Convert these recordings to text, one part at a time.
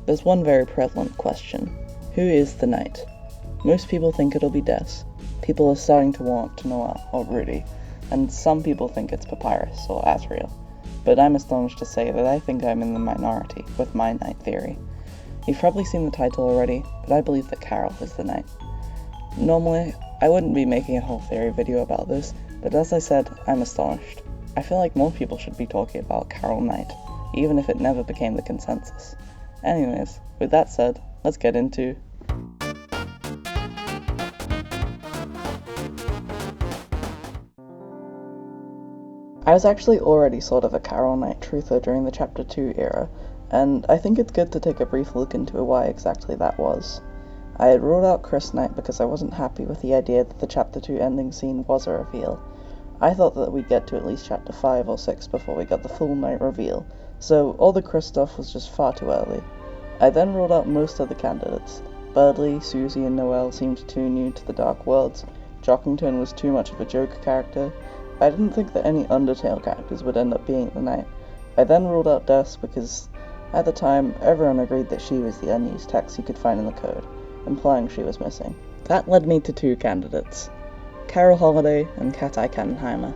There's one very prevalent question. Who is the knight? Most people think it'll be Des. People are starting to warm to Noel or Rudy, and some people think it's Papyrus or ATRIUM. But I'm astonished to say that I think I'm in the minority with my knight theory. You've probably seen the title already, but I believe that Carol is the knight. Normally, I wouldn't be making a whole theory video about this, but as I said, I'm astonished. I feel like more people should be talking about Carol Knight, even if it never became the consensus. Anyways, with that said, let's get into... I was actually already sort of a Carol Knight truther during the Chapter 2 era, and I think it's good to take a brief look into why exactly that was. I had ruled out Chris Knight because I wasn't happy with the idea that the Chapter 2 ending scene was a reveal. I thought that we'd get to at least Chapter 5 or 6 before we got the full Knight reveal, so all the Chris stuff was just far too early. I then ruled out most of the candidates. Birdley, Susie, and Noel seemed too new to the Dark Worlds. Jockington was too much of a joke character. I didn't think that any Undertale characters would end up being the Knight. I then ruled out Des because, at the time, everyone agreed that she was the unused text you could find in the code, implying she was missing. That led me to two candidates, Carol Holiday and Cat-Eye Kannenheimer.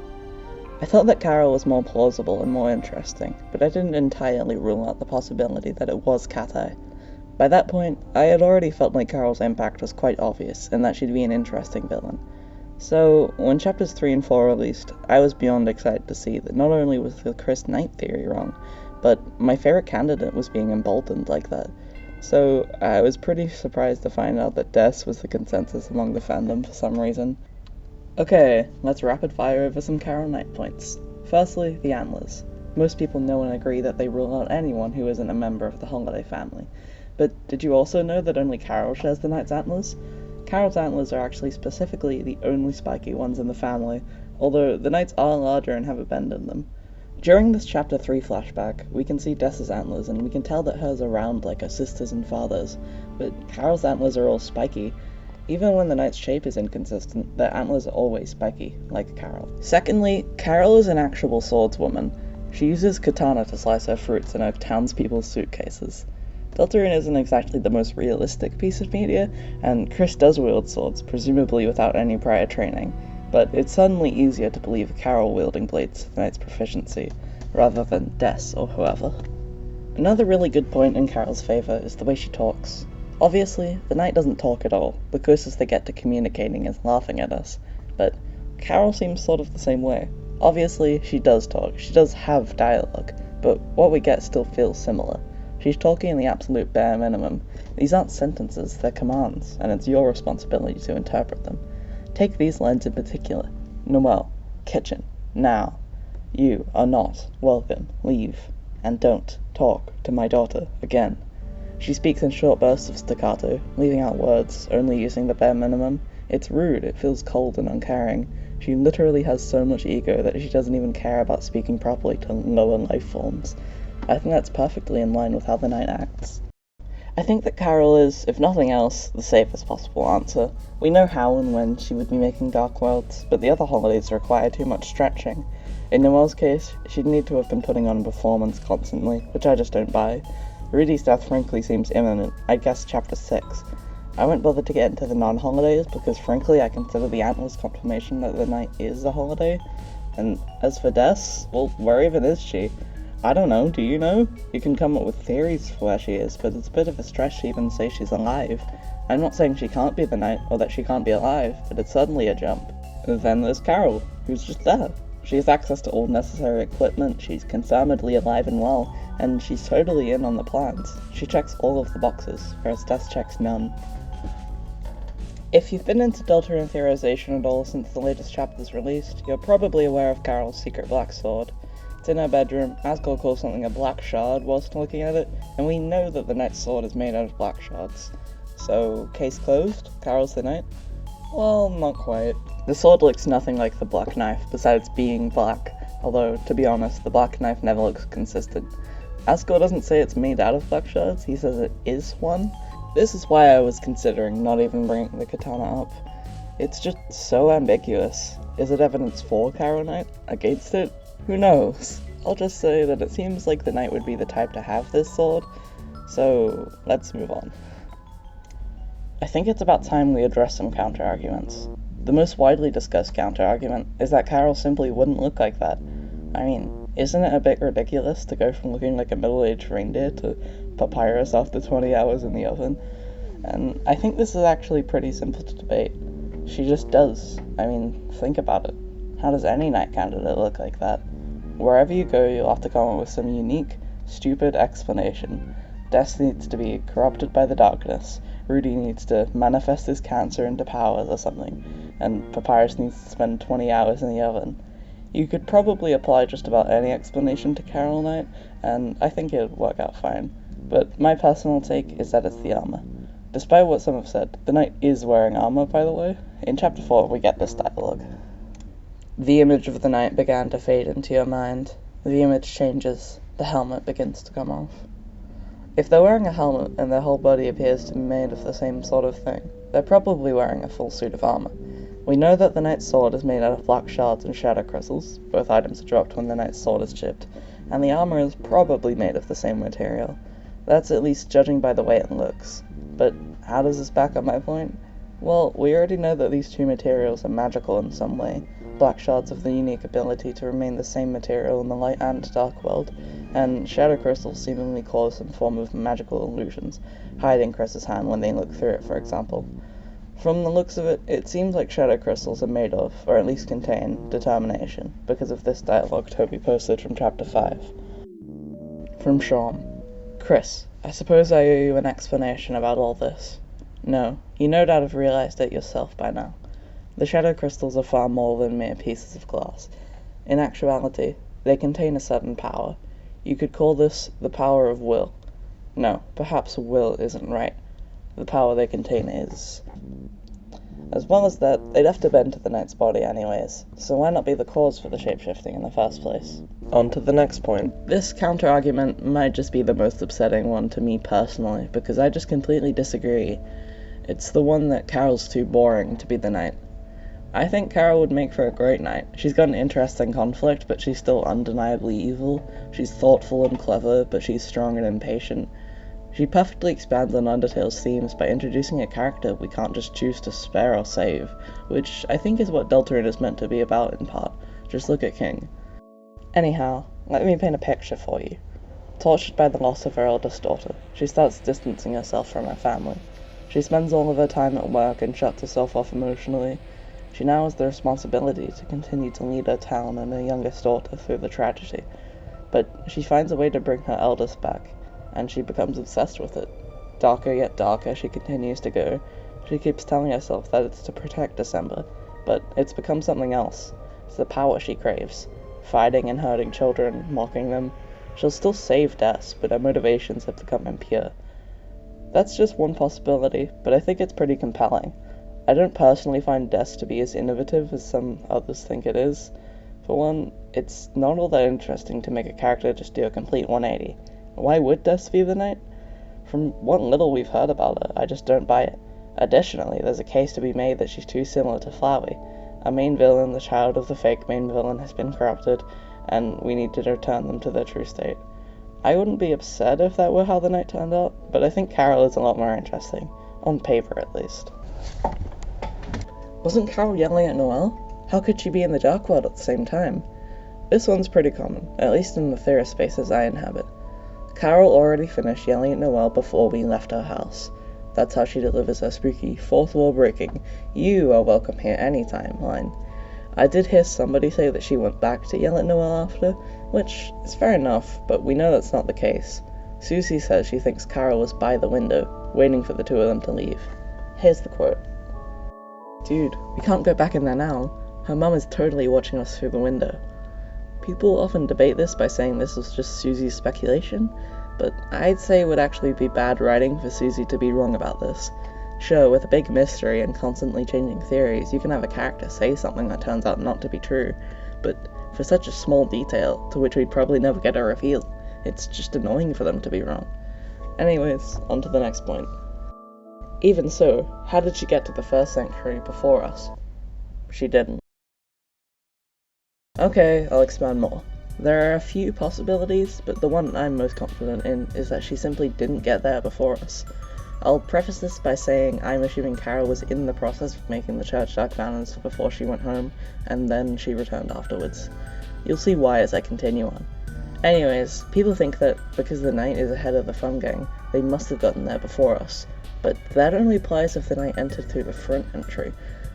I thought that Carol was more plausible and more interesting, but I didn't entirely rule out the possibility that it was Cat-Eye. By that point, I had already felt like Carol's impact was quite obvious, and that she'd be an interesting villain. So, when Chapters 3 and 4 released, I was beyond excited to see that not only was the Chris Knight theory wrong, but my favourite candidate was being emboldened like that. So, I was pretty surprised to find out that Des was the consensus among the fandom for some reason. Okay, let's rapid fire over some Carol Knight points. Firstly, the antlers. Most people know and agree that they rule out anyone who isn't a member of the Holiday family. But did you also know that only Carol shares the Knight's antlers? Carol's antlers are actually specifically the only spiky ones in the family, although the Knights are larger and have a bend in them. During this Chapter 3 flashback, we can see Des's antlers, and we can tell that hers are round like her sister's and father's, but Carol's antlers are all spiky. Even when the Knight's shape is inconsistent, their antlers are always spiky, like Carol. Secondly, Carol is an actual swordswoman. She uses katana to slice her fruits in her townspeople's suitcases. Deltarune isn't exactly the most realistic piece of media, and Chris does wield swords, presumably without any prior training, but it's suddenly easier to believe Carol wielding blades to the Knight's proficiency, rather than Des or whoever. Another really good point in Carol's favour is the way she talks. Obviously, the Knight doesn't talk at all, the closest they get to communicating is laughing at us, but Carol seems sort of the same way. Obviously, she does talk, she does have dialogue, but what we get still feels similar. She's talking in the absolute bare minimum. These aren't sentences, they're commands, and it's your responsibility to interpret them. Take these lines in particular. Noel, kitchen, now. You are not welcome, leave, and don't talk to my daughter again. She speaks in short bursts of staccato, leaving out words, only using the bare minimum. It's rude, it feels cold and uncaring. She literally has so much ego that she doesn't even care about speaking properly to lower life forms. I think that's perfectly in line with how the Knight acts. I think that Carol is, if nothing else, the safest possible answer. We know how and when she would be making Dark Worlds, but the other holidays require too much stretching. In Noel's case, she'd need to have been putting on a performance constantly, which I just don't buy. Rudy's death frankly seems imminent, I'd guess Chapter 6. I won't bother to get into the non-holidays, because frankly I consider the Antlers confirmation that the Knight is a holiday. And as for Des, well, where even is she? I don't know, do you know? You can come up with theories for where she is, but it's a bit of a stretch to even say she's alive. I'm not saying she can't be the Knight, or that she can't be alive, but it's certainly a jump. And then there's Carol, who's just there. She has access to all necessary equipment, she's confirmedly alive and well, and she's totally in on the plans. She checks all of the boxes, whereas Des checks none. If you've been into Deltarune theorization at all since the latest chapters released, you're probably aware of Carol's secret black sword. It's in her bedroom, Asgore calls something a black shard whilst looking at it, and we know that the Knight's sword is made out of black shards. So, case closed? Carol's the Knight? Well, not quite. The sword looks nothing like the black knife, besides being black, although, to be honest, the black knife never looks consistent. Asgore doesn't say it's made out of black shards, he says it is one. This is why I was considering not even bringing the katana up. It's just so ambiguous. Is it evidence for Carol Knight? Against it? Who knows? I'll just say that it seems like the Knight would be the type to have this sword, So, let's move on. I think it's about time we address some counter-arguments. The most widely discussed counter-argument is that Carol simply wouldn't look like that. I mean, isn't it a bit ridiculous to go from looking like a middle-aged reindeer to papyrus after 20 hours in the oven? And I think this is actually pretty simple to debate. She just does. I mean, think about it. How does any knight candidate look like that? Wherever you go, you'll have to come up with some unique, stupid explanation. Death needs to be corrupted by the darkness, Rudy needs to manifest his cancer into powers or something, and Papyrus needs to spend 20 hours in the oven. You could probably apply just about any explanation to Carol Knight, and I think it would work out fine. But my personal take is that it's the armor. Despite what some have said, the knight is wearing armor, by the way. In chapter 4, we get this dialogue. The image of the knight began to fade into your mind. The image changes. The helmet begins to come off. If they're wearing a helmet and their whole body appears to be made of the same sort of thing, they're probably wearing a full suit of armor. We know that the knight's sword is made out of black shards and shadow crystals, both items are dropped when the knight's sword is chipped, and the armor is probably made of the same material. That's at least judging by the way it looks. But how does this back up my point? Well, we already know that these two materials are magical in some way. Black shards have the unique ability to remain the same material in the light and dark world, and shadow crystals seemingly cause some form of magical illusions, hiding Chris's hand when they look through it, for example. From the looks of it, it seems like shadow crystals are made of, or at least contain, determination, because of this dialogue Toby posted from chapter 5. From Sean. Chris, I suppose I owe you an explanation about all this. No, you no doubt have realized it yourself by now. The shadow crystals are far more than mere pieces of glass. In actuality, they contain a certain power. You could call this the power of will. No, perhaps will isn't right. The power they contain is. As well as that, they'd have to bend to the knight's body anyways, so why not be the cause for the shape-shifting in the first place? On to the next point. This counter-argument might just be the most upsetting one to me personally, because I just completely disagree. It's the one that Carol's too boring to be the knight. I think Carol would make for a great knight. She's got an interesting conflict, but she's still undeniably evil. She's thoughtful and clever, but she's strong and impatient. She perfectly expands on Undertale's themes by introducing a character we can't just choose to spare or save, which I think is what Deltarune is meant to be about in part. Just look at King. Anyhow, let me paint a picture for you. Tortured by the loss of her eldest daughter, she starts distancing herself from her family. She spends all of her time at work and shuts herself off emotionally. She now has the responsibility to continue to lead her town and her youngest daughter through the tragedy, but she finds a way to bring her eldest back, and she becomes obsessed with it. Darker yet darker she continues to go. She keeps telling herself that it's to protect December, but it's become something else. It's the power she craves. Fighting and hurting children, mocking them. She'll still save Des, but her motivations have become impure. That's just one possibility, but I think it's pretty compelling. I don't personally find Des to be as innovative as some others think it is. For one, it's not all that interesting to make a character just do a complete 180. Why would Des be the knight? From what little we've heard about her, I just don't buy it. Additionally, there's a case to be made that she's too similar to Flowey. Our main villain, the child of the fake main villain, has been corrupted, and we need to return them to their true state. I wouldn't be upset if that were how the knight turned out, but I think Carol is a lot more interesting. On paper, at least. Wasn't Carol yelling at Noel? How could she be in the dark world at the same time? This one's pretty common, at least in the theorist spaces I inhabit. Carol already finished yelling at Noel before we left her house. That's how she delivers her spooky, fourth wall breaking, "You are welcome here anytime" line. I did hear somebody say that she went back to yell at Noel after, which is fair enough, but we know that's not the case. Susie says she thinks Carol was by the window, waiting for the two of them to leave. Here's the quote. "Dude, we can't go back in there now. Her mum is totally watching us through the window." People often debate this by saying this was just Susie's speculation, but I'd say it would actually be bad writing for Susie to be wrong about this. Sure, with a big mystery and constantly changing theories, you can have a character say something that turns out not to be true, but for such a small detail, to which we'd probably never get a reveal, it's just annoying for them to be wrong. Anyways, on to the next point. Even so, how did she get to the 1st century before us? She didn't. Okay, I'll expand more. There are a few possibilities, but the one I'm most confident in is that she simply didn't get there before us. I'll preface this by saying I'm assuming Carol was in the process of making the church dark fountains before she went home, and then she returned afterwards. You'll see why as I continue on. Anyways, people think that because the knight is ahead of the fun gang, they must have gotten there before us, but that only applies if the knight entered through the front entry,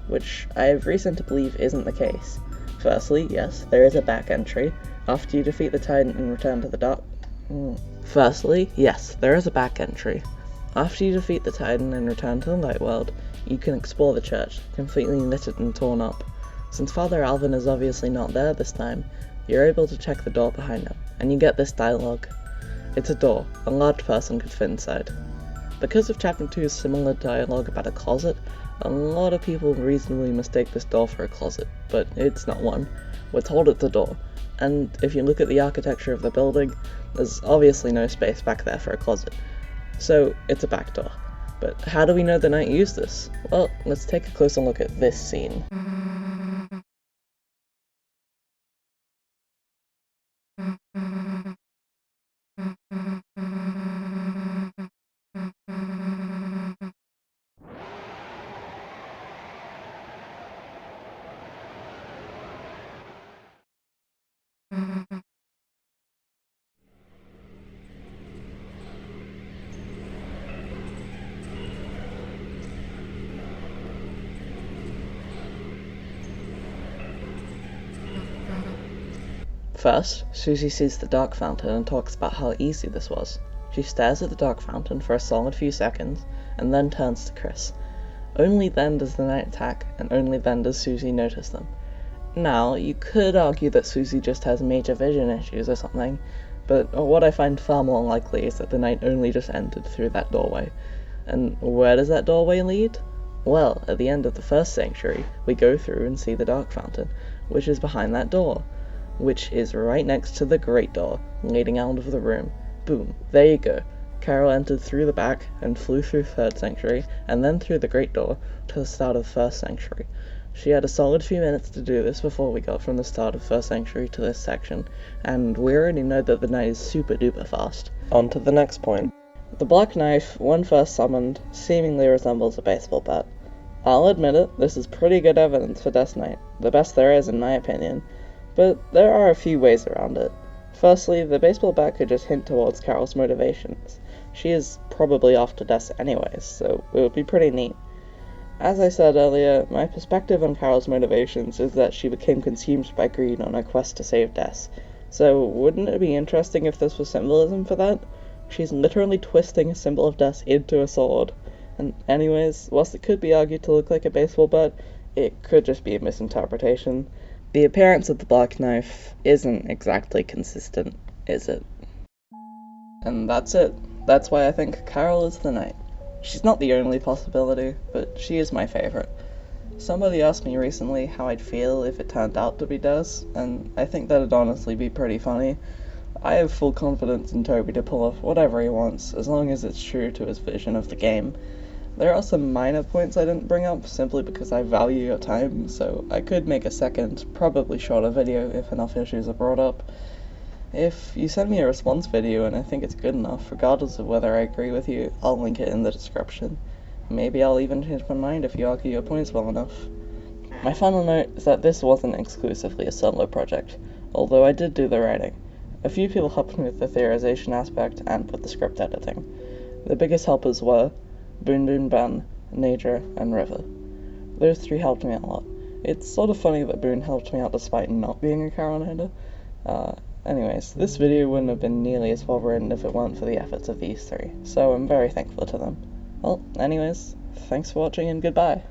which I have reason to believe isn't the case. Firstly, yes, there is a back entry, after you defeat the Titan and return to the dark... Firstly, yes, there is a back entry. After you defeat the Titan and return to the light world, you can explore the church, completely littered and torn up. Since Father Alvin is obviously not there this time, you're able to check the door behind him, and you get this dialogue. It's a door, a large person could fit inside. Because of Chapter 2's similar dialogue about a closet, a lot of people reasonably mistake this door for a closet, but it's not one. We're told it's a door, and if you look at the architecture of the building, there's obviously no space back there for a closet. So, it's a back door. But how do we know the knight used this? Well, let's take a closer look at this scene. First, Susie sees the dark fountain and talks about how easy this was. She stares at the dark fountain for a solid few seconds, and then turns to Chris. Only then does the knight attack, and only then does Susie notice them. Now, you could argue that Susie just has major vision issues or something, but what I find far more likely is that the knight only just entered through that doorway. And where does that doorway lead? Well, at the end of the first sanctuary, we go through and see the dark fountain, which is behind that door, which is right next to the great door, leading out of the room. Boom, there you go. Carol entered through the back and flew through third sanctuary, and then through the great door to the start of first sanctuary. She had a solid few minutes to do this before we got from the start of first sanctuary to this section, and we already know that the knight is super duper fast. On to the next point. The black knife, when first summoned, seemingly resembles a baseball bat. I'll admit it, this is pretty good evidence for Death Knight, the best there is in my opinion, but there are a few ways around it. Firstly, the baseball bat could just hint towards Carol's motivations. She is probably off to Death anyways, so it would be pretty neat. As I said earlier, my perspective on Carol's motivations is that she became consumed by greed on her quest to save Des. So wouldn't it be interesting if this was symbolism for that? She's literally twisting a symbol of Des into a sword. And anyways, whilst it could be argued to look like a baseball bat, it could just be a misinterpretation. The appearance of the black knife isn't exactly consistent, is it? And that's it. That's why I think Carol is the knight. She's not the only possibility, but she is my favourite. Somebody asked me recently how I'd feel if it turned out to be Des, and I think that'd honestly be pretty funny. I have full confidence in Toby to pull off whatever he wants, as long as it's true to his vision of the game. There are some minor points I didn't bring up, simply because I value your time, so I could make a second, probably shorter video if enough issues are brought up. If you send me a response video and I think it's good enough, regardless of whether I agree with you, I'll link it in the description. Maybe I'll even change my mind if you argue your points well enough. My final note is that this wasn't exclusively a solo project, although I did do the writing. A few people helped me with the theorization aspect and with the script editing. The biggest helpers were BoonBoon, Ben, Naydra, and River. Those three helped me a lot. It's sort of funny that Boon helped me out despite not being a Carolinator. Anyways, this video wouldn't have been nearly as well written if it weren't for the efforts of these three, so I'm very thankful to them. Well, anyways, thanks for watching and goodbye.